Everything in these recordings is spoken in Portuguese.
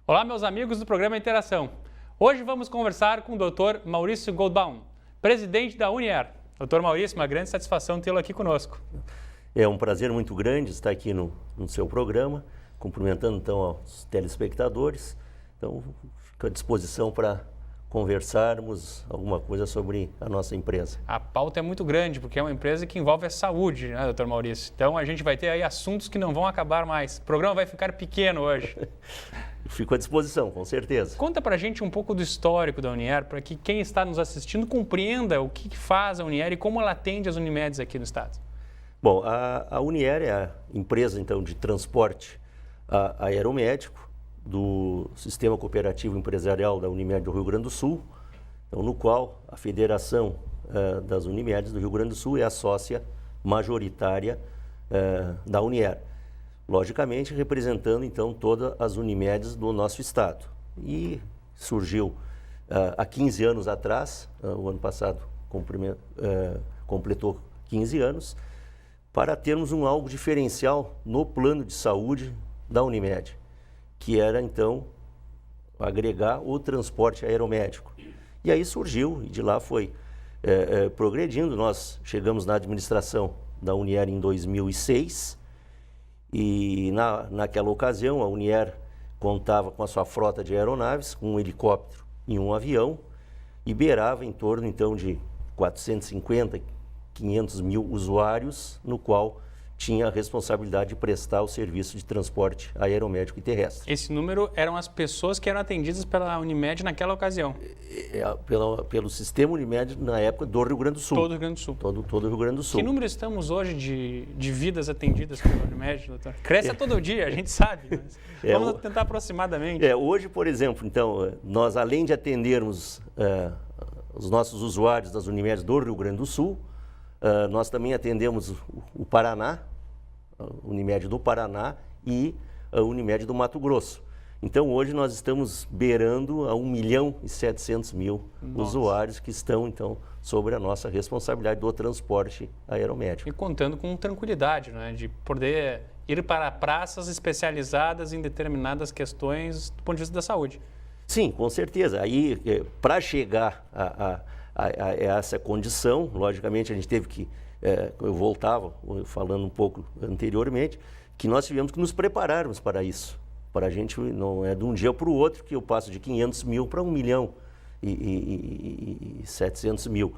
Olá, meus amigos do programa Interação. Hoje vamos conversar com o Dr. Maurício Goldbaum, presidente da Unier. Dr. Maurício, uma grande satisfação tê-lo aqui conosco. É um prazer muito grande estar aqui no seu programa, cumprimentando então aos telespectadores. Então, fico à disposição para conversarmos alguma coisa sobre a nossa empresa. A pauta é muito grande, porque é uma empresa que envolve a saúde, né, Dr. Maurício? Então, a gente vai ter aí assuntos que não vão acabar mais. O programa vai ficar pequeno hoje. Fico à disposição, com certeza. Conta pra gente um pouco do histórico da Unier, para que quem está nos assistindo compreenda o que faz a Unier e como ela atende as Unimedes aqui no estado. Bom, a Unier é a empresa então de transporte aeromédico do Sistema Cooperativo Empresarial da Unimed do Rio Grande do Sul, então, no qual a Federação das Unimedes do Rio Grande do Sul é a sócia majoritária da Unier. Logicamente, representando, então, todas as Unimedes do nosso estado. E surgiu há 15 anos atrás, o ano passado completou 15 anos, para termos algo diferencial no plano de saúde da Unimed, que era, então, agregar o transporte aeromédico. E aí surgiu, e de lá foi progredindo. Nós chegamos na administração da Unier em 2006, e naquela ocasião a Unier contava com a sua frota de aeronaves, com um helicóptero e um avião, e beirava em torno então de 450, 500 mil usuários, no qual tinha a responsabilidade de prestar o serviço de transporte aeromédico e terrestre. Esse número eram as pessoas que eram atendidas pela Unimed naquela ocasião? Pelo sistema Unimed na época do Rio Grande do Sul. Todo o Rio Grande do Sul. Todo o Rio Grande do Sul. Que número estamos hoje de vidas atendidas pela Unimed, doutor? Cresce a todo dia, a gente sabe, mas vamos tentar aproximadamente. Hoje, por exemplo, então, nós além de atendermos os nossos usuários das Unimedes do Rio Grande do Sul, nós também atendemos o Paraná, a Unimed do Paraná e a Unimed do Mato Grosso. Então, hoje nós estamos beirando a 1.700.000 usuários que estão, então, sobre a nossa responsabilidade do transporte aeromédico. E contando com tranquilidade, né, de poder ir para praças especializadas em determinadas questões do ponto de vista da saúde. Sim, com certeza. Aí, para chegar a essa condição, logicamente a gente teve que, eu voltava falando um pouco anteriormente, que nós tivemos que nos prepararmos para isso. Para a gente não é de um dia para o outro que eu passo de 500 mil para 1.700.000.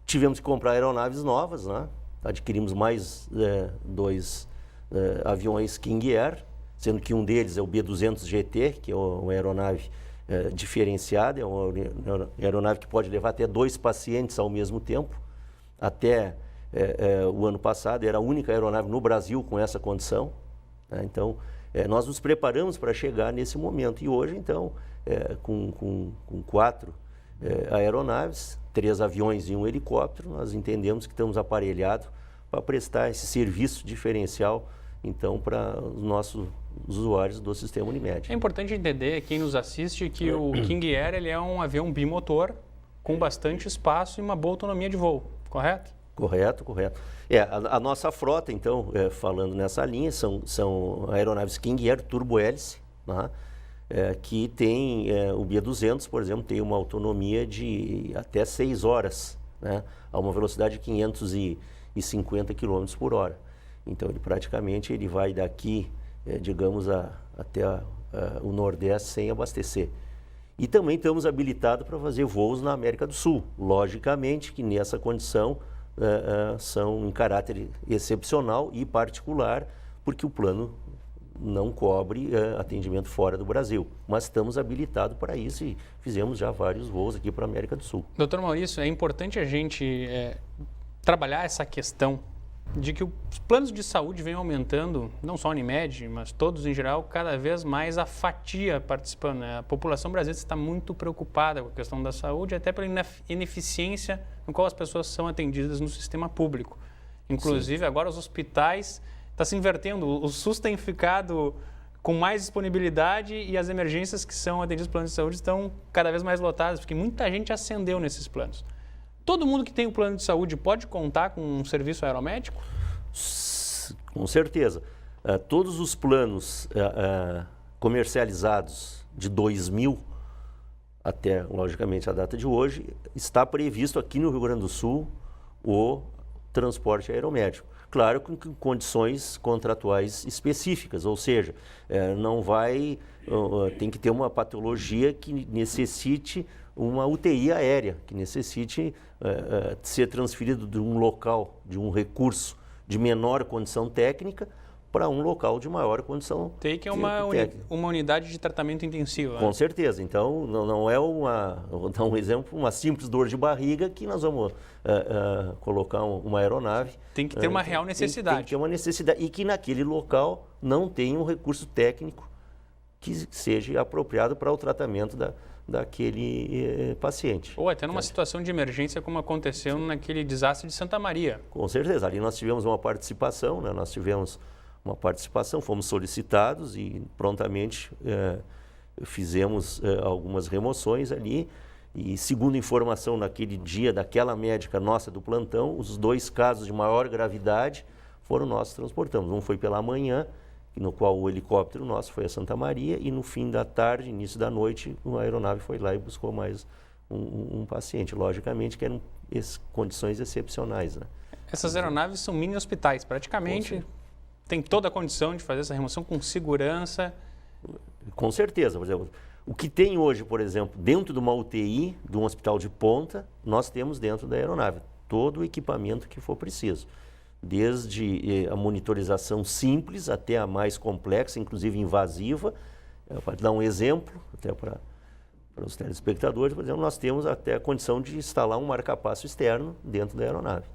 Tivemos que comprar aeronaves novas, né? Adquirimos mais 2 aviões King Air, sendo que um deles é o B-200 GT, que é uma aeronave diferenciada, é uma aeronave que pode levar até 2 pacientes ao mesmo tempo. Até o ano passado era a única aeronave no Brasil com essa condição, né? Então, nós nos preparamos para chegar nesse momento. E hoje, então, com 4 aeronaves, 3 aviões e um helicóptero, nós entendemos que estamos aparelhados para prestar esse serviço diferencial, então, para os nossos usuários do sistema Unimed. É importante entender, quem nos assiste, que o King Air ele é um avião bimotor com bastante espaço e uma boa autonomia de voo, correto? Correto. A nossa frota, então, falando nessa linha, são aeronaves King Air turbo-hélice, né? Que tem, o B-200, por exemplo, tem uma autonomia de até 6 horas, né? A uma velocidade de 550 km por hora. Então, ele vai daqui, digamos, até o Nordeste sem abastecer. E também estamos habilitados para fazer voos na América do Sul. Logicamente que nessa condição são em caráter excepcional e particular, porque o plano não cobre atendimento fora do Brasil. Mas estamos habilitados para isso e fizemos já vários voos aqui para a América do Sul. Doutor Maurício, é importante a gente trabalhar essa questão de que os planos de saúde vêm aumentando, não só a Unimed, mas todos em geral, cada vez mais a fatia participando, né? A população brasileira está muito preocupada com a questão da saúde, até pela ineficiência no qual as pessoas são atendidas no sistema público. Inclusive, sim, agora os hospitais estão se invertendo, o SUS tem ficado com mais disponibilidade e as emergências que são atendidas pelos planos de saúde estão cada vez mais lotadas, porque muita gente ascendeu nesses planos. Todo mundo que tem um plano de saúde pode contar com um serviço aeromédico? Com certeza. Todos os planos comercializados de 2000 até, logicamente, a data de hoje, está previsto aqui no Rio Grande do Sul o transporte aeromédico. Claro, com condições contratuais específicas, ou seja, tem que ter uma patologia que necessite uma UTI aérea, que necessite ser transferido de um local, de um recurso de menor condição técnica, para um local de maior condição TEI, que é uma unidade de tratamento intensivo. Com certeza. Então, não é vou dar um exemplo, uma simples dor de barriga que nós vamos colocar uma aeronave. Tem que ter uma real necessidade. Tem que ter uma necessidade. E que naquele local não tem um recurso técnico que seja apropriado para o tratamento daquele paciente. Ou até numa situação de emergência, como aconteceu naquele desastre de Santa Maria. Com certeza. Ali nós tivemos uma participação, né? Fomos solicitados e prontamente fizemos algumas remoções ali. E segundo informação naquele dia daquela médica nossa do plantão, os 2 casos de maior gravidade foram nós que transportamos. Um foi pela manhã, no qual o helicóptero nosso foi a Santa Maria, e no fim da tarde, início da noite, uma aeronave foi lá e buscou mais um paciente. Logicamente que eram condições excepcionais, né? Essas aeronaves são mini hospitais, praticamente. Tem toda a condição de fazer essa remoção com segurança. Com certeza. Por exemplo, o que tem hoje, por exemplo, dentro de uma UTI, de um hospital de ponta, nós temos dentro da aeronave todo o equipamento que for preciso. Desde a monitorização simples até a mais complexa, inclusive invasiva. Para dar um exemplo, até para os telespectadores, por exemplo, nós temos até a condição de instalar um marca-passo externo dentro da aeronave.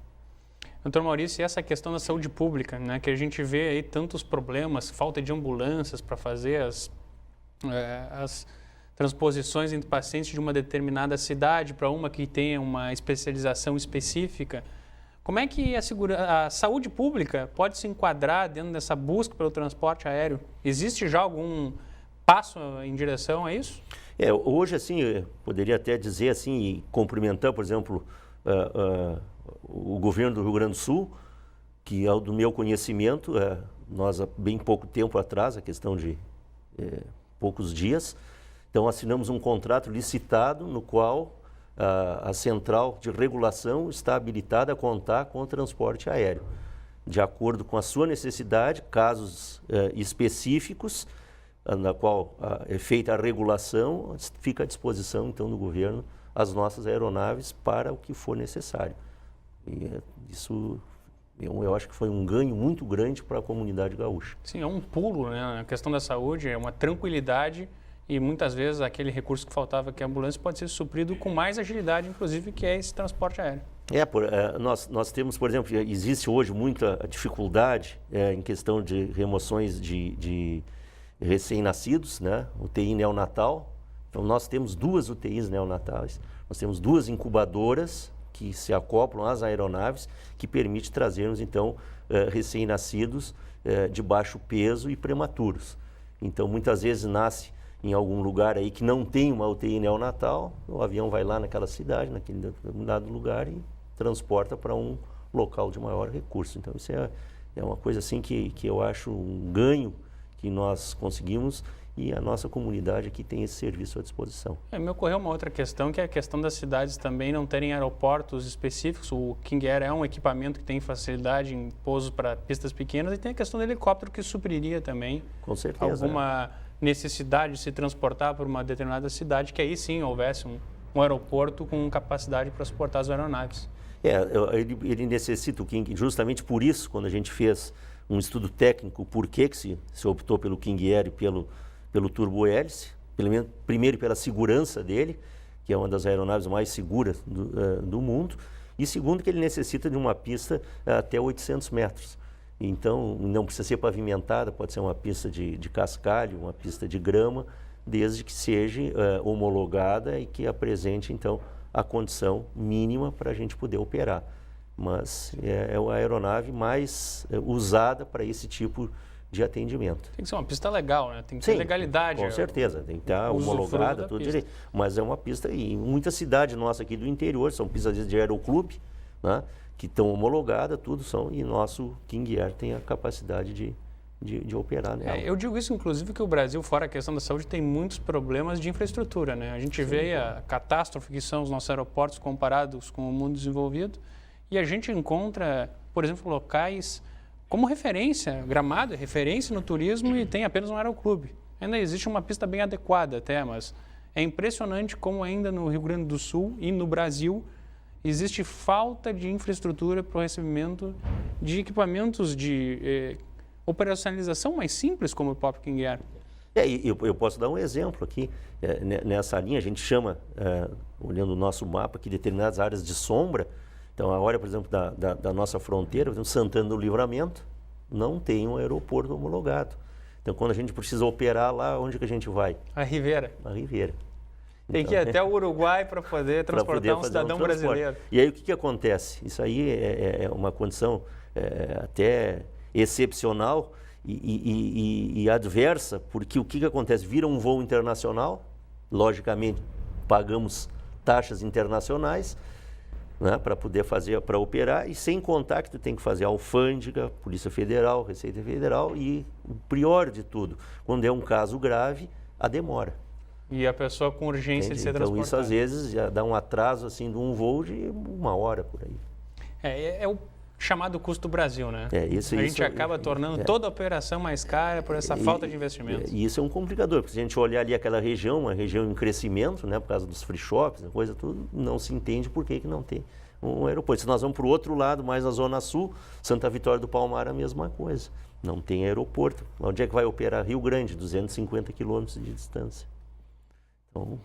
Doutor Maurício, e essa questão da saúde pública, né, que a gente vê aí tantos problemas, falta de ambulâncias para fazer as transposições entre pacientes de uma determinada cidade para uma que tenha uma especialização específica. Como é que a saúde pública pode se enquadrar dentro dessa busca pelo transporte aéreo? Existe já algum passo em direção a isso? Hoje, assim, eu poderia até dizer assim, e cumprimentar, por exemplo, o governo do Rio Grande do Sul, que é do meu conhecimento, nós há bem pouco tempo atrás, a questão de poucos dias, então assinamos um contrato licitado no qual a central de regulação está habilitada a contar com o transporte aéreo, de acordo com a sua necessidade, casos específicos, na qual é feita a regulação, fica à disposição então do governo as nossas aeronaves para o que for necessário. E isso eu acho que foi um ganho muito grande para a comunidade gaúcha. Sim, é um pulo, né? A questão da saúde é uma tranquilidade e muitas vezes aquele recurso que faltava, que é a ambulância, pode ser suprido com mais agilidade, inclusive, que é esse transporte aéreo. Nós temos, por exemplo, existe hoje muita dificuldade em questão de remoções de recém-nascidos, né? UTI neonatal. Então, nós temos 2 UTIs neonatais, nós temos 2 incubadoras que se acoplam às aeronaves, que permite trazermos, então, recém-nascidos de baixo peso e prematuros. Então, muitas vezes nasce em algum lugar aí que não tem uma UTI neonatal, o avião vai lá naquela cidade, naquele determinado lugar e transporta para um local de maior recurso. Então, isso é uma coisa assim que eu acho um ganho que nós conseguimos e a nossa comunidade aqui tem esse serviço à disposição. Me ocorreu uma outra questão, que é a questão das cidades também não terem aeroportos específicos. O King Air é um equipamento que tem facilidade em pouso para pistas pequenas e tem a questão do helicóptero que supriria também com certeza, alguma necessidade de se transportar por uma determinada cidade, que aí sim houvesse um aeroporto com capacidade para suportar as aeronaves. Ele necessita o King, justamente por isso, quando a gente fez um estudo técnico, por que se optou pelo King Air e pelo turbo-hélice, primeiro pela segurança dele, que é uma das aeronaves mais seguras do mundo, e segundo que ele necessita de uma pista até 800 metros. Então, não precisa ser pavimentada, pode ser uma pista de cascalho, uma pista de grama, desde que seja homologada e que apresente, então, a condição mínima para a gente poder operar. Mas é a aeronave mais usada para esse tipo de atendimento. Tem que ser uma pista legal, né? Tem que ter legalidade. Com certeza, tem que estar homologada, tudo direito. Mas é uma pista, e muitas cidades nossas aqui do interior, são pistas de aeroclube, né? Que estão homologadas, tudo são, e nosso King Air tem a capacidade de de operar nela. Eu digo isso, inclusive, que o Brasil, fora a questão da saúde, tem muitos problemas de infraestrutura, né? A gente vê a catástrofe que são os nossos aeroportos comparados com o mundo desenvolvido e a gente encontra, por exemplo, locais como referência, Gramado é referência no turismo e tem apenas um aeroclube. Ainda existe uma pista bem adequada até, mas é impressionante como ainda no Rio Grande do Sul e no Brasil existe falta de infraestrutura para o recebimento de equipamentos de operacionalização mais simples, como o próprio King Air. Eu posso dar um exemplo aqui. Nessa linha, a gente chama, olhando o nosso mapa, aqui determinadas áreas de sombra. Então, a área, por exemplo, da nossa fronteira, por exemplo, Santana do Livramento, não tem um aeroporto homologado. Então, quando a gente precisa operar lá, onde que a gente vai? A Ribeira. A Ribeira. Tem que ir até o Uruguai para poder transportar um cidadão brasileiro. E aí o que acontece? Isso aí é uma condição até excepcional e adversa, porque o que acontece? Vira um voo internacional, logicamente pagamos taxas internacionais, né, para poder para operar, e sem contar que tu tem que fazer alfândega, Polícia Federal, Receita Federal e o pior de tudo, quando é um caso grave, a demora. E a pessoa com urgência de ser transportada. Então isso às vezes já dá um atraso assim de um voo de 1 hora por aí. É o chamado custo Brasil, né? A gente acaba tornando toda a operação mais cara por essa falta de investimento. E isso é um complicador, porque se a gente olhar ali aquela região, uma região em crescimento, né, por causa dos free shops, coisa tudo, não se entende por que não tem um aeroporto. Se nós vamos para o outro lado, mais na Zona Sul, Santa Vitória do Palmar, a mesma coisa. Não tem aeroporto. Onde é que vai operar? Rio Grande, 250 quilômetros de distância. Então,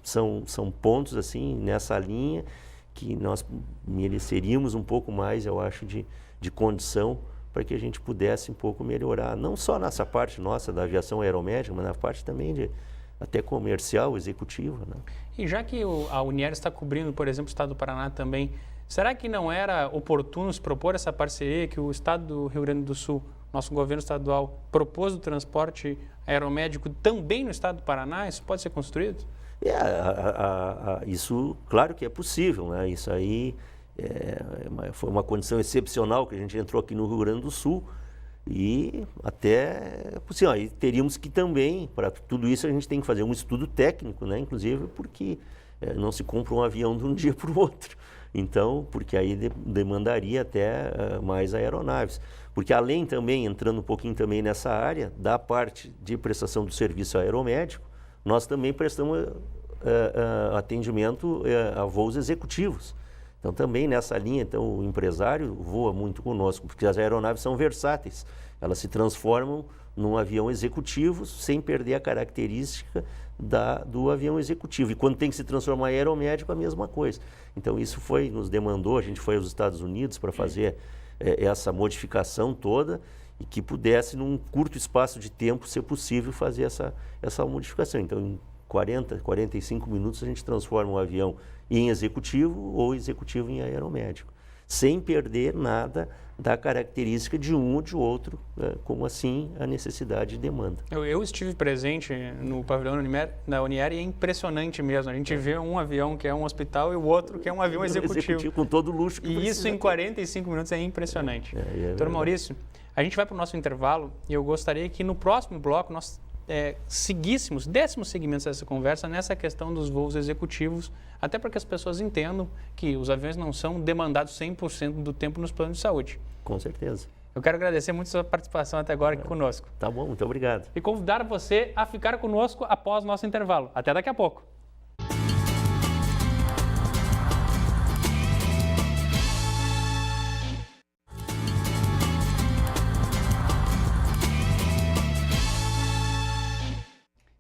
são pontos assim nessa linha que nós mereceríamos um pouco mais, eu acho, de condição para que a gente pudesse um pouco melhorar, não só nessa parte nossa da aviação aeromédica, mas na parte também até comercial, executiva. Né? E já que a Unier está cobrindo, por exemplo, o Estado do Paraná também, será que não era oportuno se propor essa parceria que o Estado do Rio Grande do Sul, nosso governo estadual, propôs o transporte aeromédico também no Estado do Paraná? Isso pode ser construído? Isso, claro que é possível, né? Isso aí foi uma condição excepcional que a gente entrou aqui no Rio Grande do Sul e até, assim, aí teríamos que também, para tudo isso a gente tem que fazer um estudo técnico, né? Inclusive porque não se compra um avião de um dia para o outro. Então, porque aí demandaria até mais aeronaves. Porque além também, entrando um pouquinho também nessa área, da parte de prestação do serviço aeromédico, nós também prestamos atendimento a voos executivos. Então, também nessa linha, então, o empresário voa muito conosco, porque as aeronaves são versáteis. Elas se transformam num avião executivo sem perder a característica do avião executivo. E quando tem que se transformar em aeromédico, a mesma coisa. Então, isso nos demandou, a gente foi aos Estados Unidos para fazer essa modificação toda, e que pudesse, num curto espaço de tempo, ser possível fazer essa modificação. Então, em 40, 45 minutos, a gente transforma um avião em executivo ou executivo em aeromédico, sem perder nada da característica de um ou de outro, como assim a necessidade e demanda. Eu estive presente no pavilhão da Unier e é impressionante mesmo. A gente vê um avião que é um hospital e o outro que é um avião executivo. Com todo o luxo que E isso em 45 minutos é impressionante. Doutor Maurício, a gente vai para o nosso intervalo e eu gostaria que no próximo bloco nós dessemos seguimento dessa conversa nessa questão dos voos executivos, até para que as pessoas entendam que os aviões não são demandados 100% do tempo nos planos de saúde. Com certeza. Eu quero agradecer muito a sua participação até agora aqui conosco. Tá bom, muito obrigado. E convidar você a ficar conosco após o nosso intervalo. Até daqui a pouco.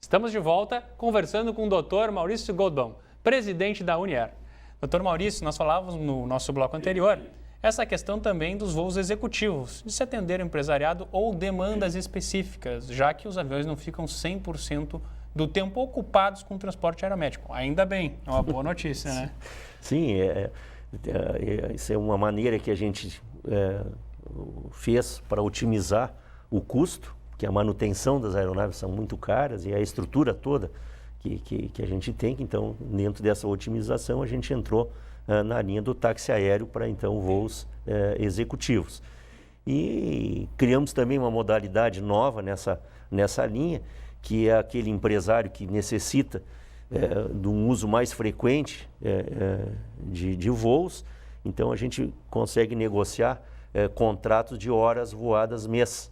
Estamos de volta conversando com o Dr. Maurício Goldbaum, presidente da Unier. Dr. Maurício, nós falávamos no nosso bloco anterior essa questão também dos voos executivos, de se atender ao empresariado ou demandas específicas, já que os aviões não ficam 100% do tempo ocupados com o transporte aeromédico. Ainda bem, é uma boa notícia, né? Sim, isso é uma maneira que a gente fez para otimizar o custo, que a manutenção das aeronaves são muito caras e a estrutura toda que a gente tem. Então, dentro dessa otimização, a gente entrou na linha do táxi aéreo para, então, voos executivos. E criamos também uma modalidade nova nessa linha, que é aquele empresário que necessita de um uso mais frequente de voos. Então, a gente consegue negociar contratos de horas voadas mês.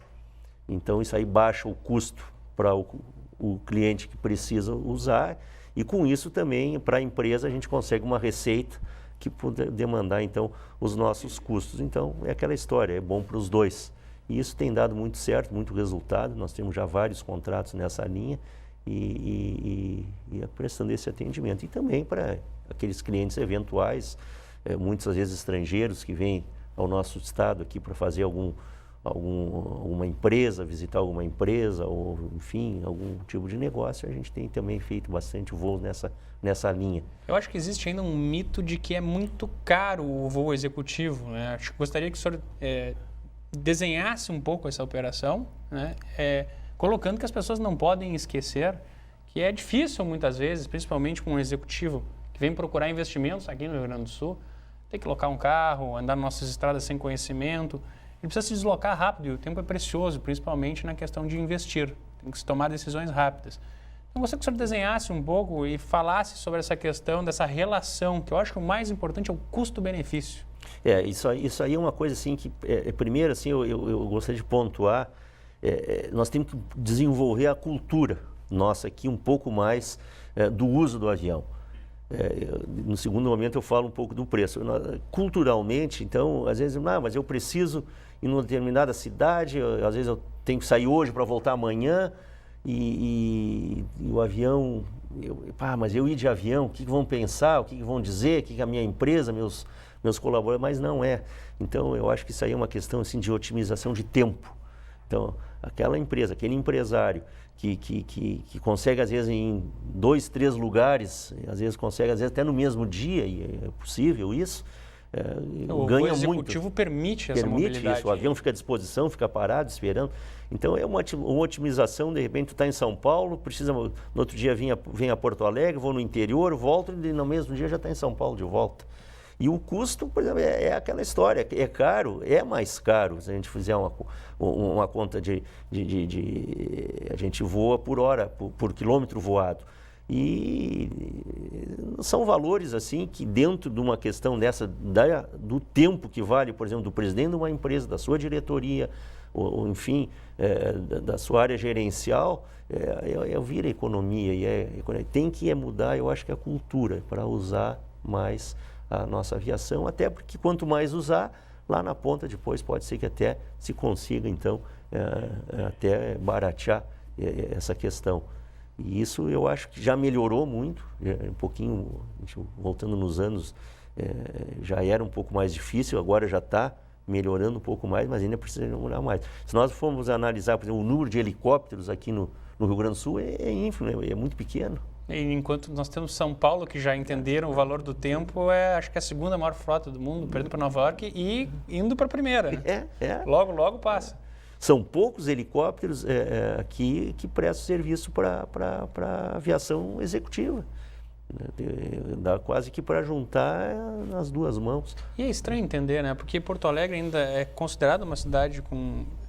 Então, isso aí baixa o custo para o cliente que precisa usar, e com isso também, para a empresa, a gente consegue uma receita que puder demandar, então, os nossos custos. Então, é aquela história, é bom para os dois. E isso tem dado muito certo, muito resultado. Nós temos já vários contratos nessa linha e prestando esse atendimento. E também para aqueles clientes eventuais, muitas vezes estrangeiros, que vêm ao nosso estado aqui para fazer alguma empresa, visitar alguma empresa, ou enfim, algum tipo de negócio. A gente tem também feito bastante voos nessa linha. Eu acho que existe ainda um mito de que é muito caro o voo executivo, né? Acho que gostaria que o senhor desenhasse um pouco essa operação, né? Colocando que as pessoas não podem esquecer que é difícil muitas vezes, principalmente com um executivo que vem procurar investimentos aqui no Rio Grande do Sul, tem que locar um carro, andar nas nossas estradas sem conhecimento. Ele precisa se deslocar rápido e o tempo é precioso, principalmente na questão de investir. Tem que se tomar decisões rápidas. Então, eu gostaria que o senhor desenhasse um pouco e falasse sobre essa questão dessa relação, que eu acho que o mais importante é o custo-benefício. Isso aí é uma coisa assim que, primeiro, assim, eu gostaria de pontuar, nós temos que desenvolver a cultura nossa aqui um pouco mais do uso do avião. No segundo momento eu falo um pouco do preço. Culturalmente, então, às vezes, mas eu preciso ir numa determinada cidade, às vezes eu tenho que sair hoje para voltar amanhã, e o avião, mas eu ir de avião, o que vão pensar, o que vão dizer, o que a minha empresa, meus colaboradores, mas não é. Então, eu acho que isso aí é uma questão assim, de otimização de tempo. Então, aquela empresa, aquele empresário que consegue, às vezes, em 2, 3 lugares, às vezes consegue, às vezes, até no mesmo dia, e é possível isso, ganha muito. O executivo permite essa mobilidade. Isso, o avião fica à disposição, fica parado, esperando. Então, é uma otimização, de repente, tu está em São Paulo, precisa, no outro dia vem a Porto Alegre, vou no interior, volto, e no mesmo dia já está em São Paulo de volta. E o custo, por exemplo, é aquela história, é caro, é mais caro se a gente fizer uma conta a gente voa por hora, por quilômetro voado. E são valores assim que dentro de uma questão dessa, do tempo que vale, por exemplo, do presidente de uma empresa, da sua diretoria, ou enfim, da sua área gerencial, vira economia. Tem que mudar, eu acho que a cultura para usar mais a nossa aviação, até porque quanto mais usar, lá na ponta depois pode ser que até se consiga, então, até baratear essa questão. E isso eu acho que já melhorou muito, um pouquinho, voltando nos anos, já era um pouco mais difícil, agora já está melhorando um pouco mais, mas ainda precisa melhorar mais. Se nós formos analisar, por exemplo, o número de helicópteros aqui no Rio Grande do Sul, é ínfimo, é muito pequeno. E enquanto nós temos São Paulo, que já entenderam o valor do tempo, acho que é a segunda maior frota do mundo, perdendo para Nova York e indo para a primeira. Logo, logo passa. São poucos helicópteros aqui que prestam serviço para aviação executiva. Dá quase que para juntar nas duas mãos. E é estranho entender, né? Porque Porto Alegre ainda é considerada uma cidade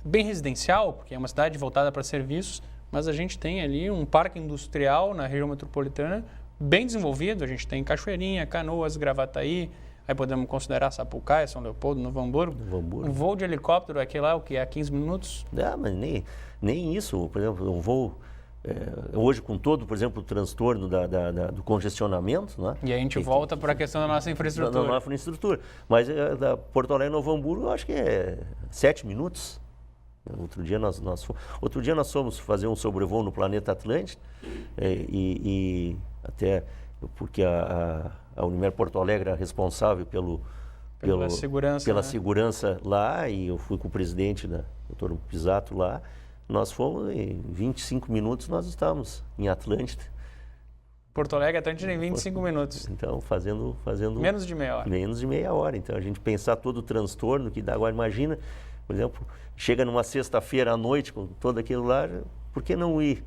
bem residencial, porque é uma cidade voltada para serviços, mas a gente tem ali um parque industrial na região metropolitana bem desenvolvido. A gente tem Cachoeirinha, Canoas, Gravataí, aí podemos considerar Sapucaia, São Leopoldo, Novo Hamburgo. Um voo de helicóptero aqui lá, o que é 15 minutos? Mas nem isso. Por exemplo, um voo, hoje com todo, por exemplo, o transtorno do congestionamento, né? E a gente volta para a questão da nossa infraestrutura. Da nossa infraestrutura. Mas da Porto Alegre, Novo Hamburgo, eu acho que é 7 minutos. Outro dia nós fomos fazer um sobrevoo no planeta Atlântico, e até porque a Unimer Porto Alegre era responsável pela segurança lá, e eu fui com o presidente, Dr. Pisato, lá. Nós fomos, em 25 minutos nós estávamos em Atlântida. Porto Alegre, Atlântida em 25 minutos. Então, fazendo... Menos de meia hora. Menos de meia hora. Então, a gente pensar todo o transtorno que dá. Agora, imagina, por exemplo, chega numa sexta-feira à noite com todo aquilo lá, por que não ir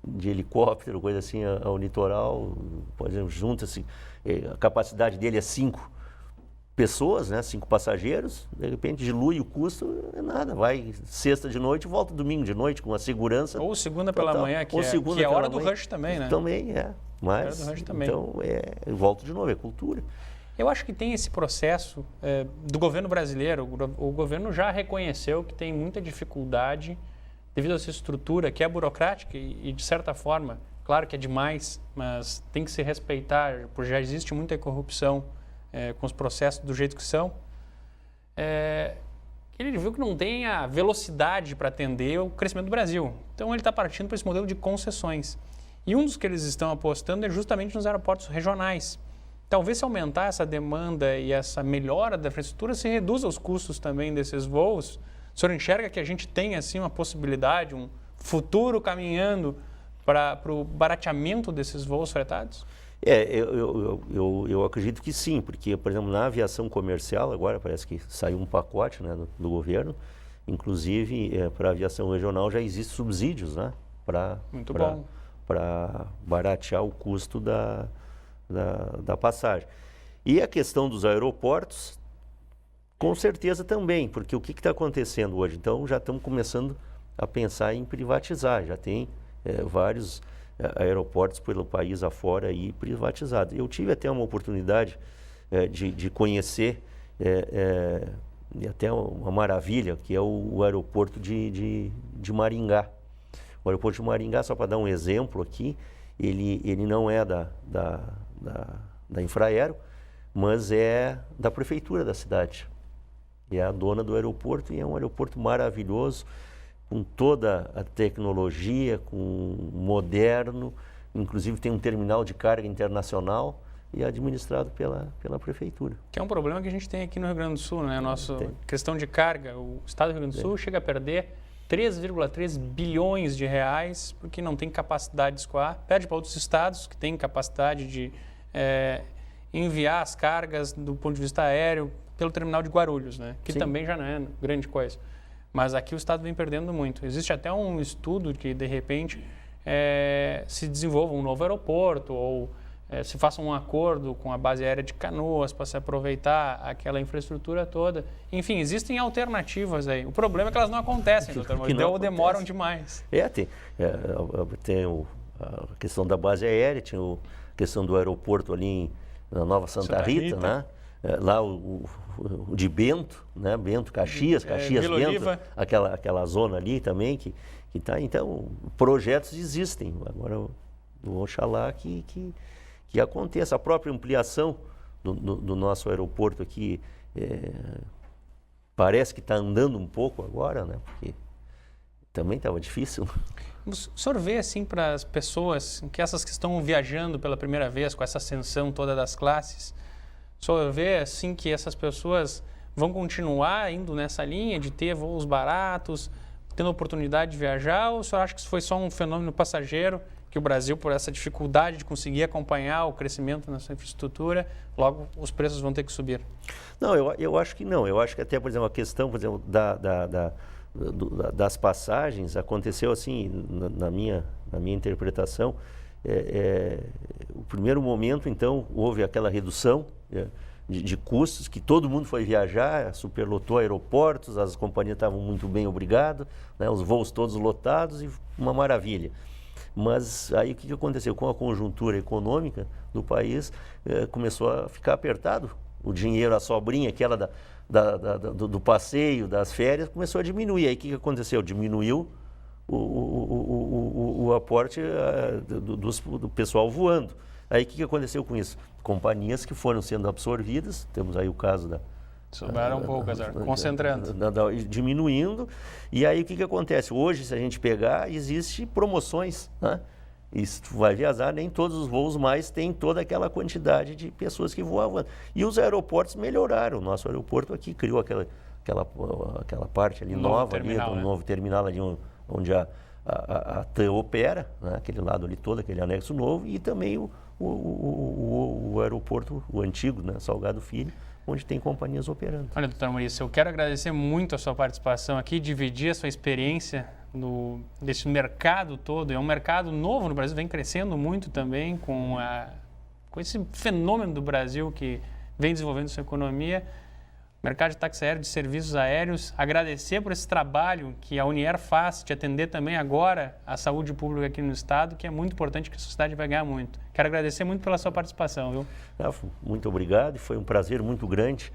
de helicóptero, coisa assim, ao litoral? Por exemplo, junta-se, a capacidade dele é 5 pessoas, né, 5 passageiros, de repente dilui o custo, é nada, vai sexta de noite, volta domingo de noite com a segurança. Ou segunda pela manhã, que é hora do rush também, né? Também é, mas então volta de novo, é cultura. Eu acho que tem esse processo do governo brasileiro, o governo já reconheceu que tem muita dificuldade devido a essa estrutura que é burocrática e de certa forma, claro que é demais, mas tem que se respeitar, porque já existe muita corrupção com os processos do jeito que são. Ele viu que não tem a velocidade para atender o crescimento do Brasil. Então ele está partindo para esse modelo de concessões. E um dos que eles estão apostando é justamente nos aeroportos regionais. Talvez se aumentar essa demanda e essa melhora da infraestrutura, se reduza os custos também desses voos. O senhor enxerga que a gente tem assim uma possibilidade, um futuro caminhando para o barateamento desses voos fretados? Eu acredito que sim, porque, por exemplo, na aviação comercial, agora parece que saiu um pacote, né, do governo, inclusive para a aviação regional já existem subsídios, né, para baratear o custo da passagem. E a questão dos aeroportos, com certeza também, porque o que está acontecendo hoje? Então já estamos começando a pensar em privatizar, já tem vários aeroportos pelo país afora aí privatizados. Eu tive até uma oportunidade de conhecer e até uma maravilha, que é o aeroporto de Maringá. O aeroporto de Maringá, só para dar um exemplo aqui, ele não é da Infraero, mas é da prefeitura da cidade. É a dona do aeroporto e é um aeroporto maravilhoso, com toda a tecnologia, com moderno, inclusive tem um terminal de carga internacional e é administrado pela prefeitura. Que é um problema que a gente tem aqui no Rio Grande do Sul, né? Questão de carga, o estado do Rio Grande do Sul chega a perder 3,3 bilhões de reais porque não tem capacidade de escoar, perde para outros estados que têm capacidade de enviar as cargas do ponto de vista aéreo pelo terminal de Guarulhos, né? Que também já não é grande coisa. Mas aqui o estado vem perdendo muito. Existe até um estudo que, de repente, se desenvolva um novo aeroporto ou se faça um acordo com a base aérea de Canoas para se aproveitar aquela infraestrutura toda. Enfim, existem alternativas aí. O problema é que elas não acontecem, doutor Moisés, ou demoram demais. Tem a questão da base aérea, tinha a questão do aeroporto ali na Nova Santa Rita, né? Lá o de Bento, né? Bento, Caxias, Bento, aquela zona ali também que está. Então, projetos existem. Agora, oxalá que aconteça. A própria ampliação do nosso aeroporto aqui parece que está andando um pouco agora, né? Porque também estava difícil. O senhor vê, assim, para as pessoas, que essas que estão viajando pela primeira vez, com essa ascensão toda das classes, o senhor vê, assim, que essas pessoas vão continuar indo nessa linha de ter voos baratos, tendo oportunidade de viajar, ou o senhor acha que isso foi só um fenômeno passageiro, que o Brasil, por essa dificuldade de conseguir acompanhar o crescimento nessa infraestrutura, logo os preços vão ter que subir? Não, eu acho que não. Eu acho que até, por exemplo, a questão, por exemplo, das passagens aconteceu assim, na minha interpretação. O primeiro momento, então, houve aquela redução de custos, que todo mundo foi viajar, superlotou aeroportos, as companhias estavam muito bem, obrigado, né, os voos todos lotados e uma maravilha. Mas aí o que aconteceu? Com a conjuntura econômica do país, começou a ficar apertado. O dinheiro, a sobrinha, aquela do passeio, das férias, começou a diminuir. Aí o que aconteceu? Diminuiu o aporte do pessoal voando. Aí o que aconteceu com isso? Companhias que foram sendo absorvidas, temos aí o caso da... Sobraram poucas, concentrando. Diminuindo. E aí o que acontece? Hoje, se a gente pegar, existem promoções, né? E se tu vai viajar, nem todos os voos mais têm toda aquela quantidade de pessoas que voavam. E os aeroportos melhoraram. O nosso aeroporto aqui criou aquela parte ali nova, um novo terminal ali onde a TAM opera, né? Aquele lado ali todo, aquele anexo novo, e também o aeroporto, o antigo, né? Salgado Filho, onde tem companhias operando. Olha, doutor Maurício, eu quero agradecer muito a sua participação aqui, dividir a sua experiência desse mercado todo. É um mercado novo no Brasil, vem crescendo muito também com esse fenômeno do Brasil que vem desenvolvendo sua economia. Mercado de táxi aéreo, de serviços aéreos, agradecer por esse trabalho que a Unier faz, de atender também agora a saúde pública aqui no estado, que é muito importante, que a sociedade vai ganhar muito. Quero agradecer muito pela sua participação, viu? Muito obrigado, foi um prazer muito grande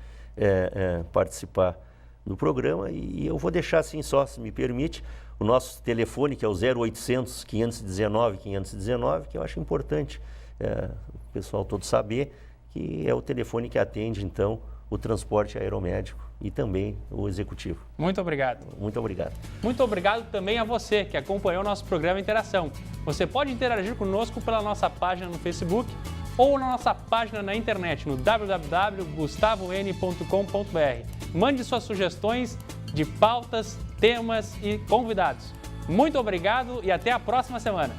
participar do programa e eu vou deixar assim só, se me permite, o nosso telefone, que é o 0800 519 519, que eu acho importante o pessoal todo saber, que é o telefone que atende, então, o transporte aeromédico e também o executivo. Muito obrigado. Muito obrigado. Muito obrigado também a você que acompanhou o nosso programa Interação. Você pode interagir conosco pela nossa página no Facebook ou na nossa página na internet no www.gustavoN.com.br. Mande suas sugestões de pautas, temas e convidados. Muito obrigado e até a próxima semana.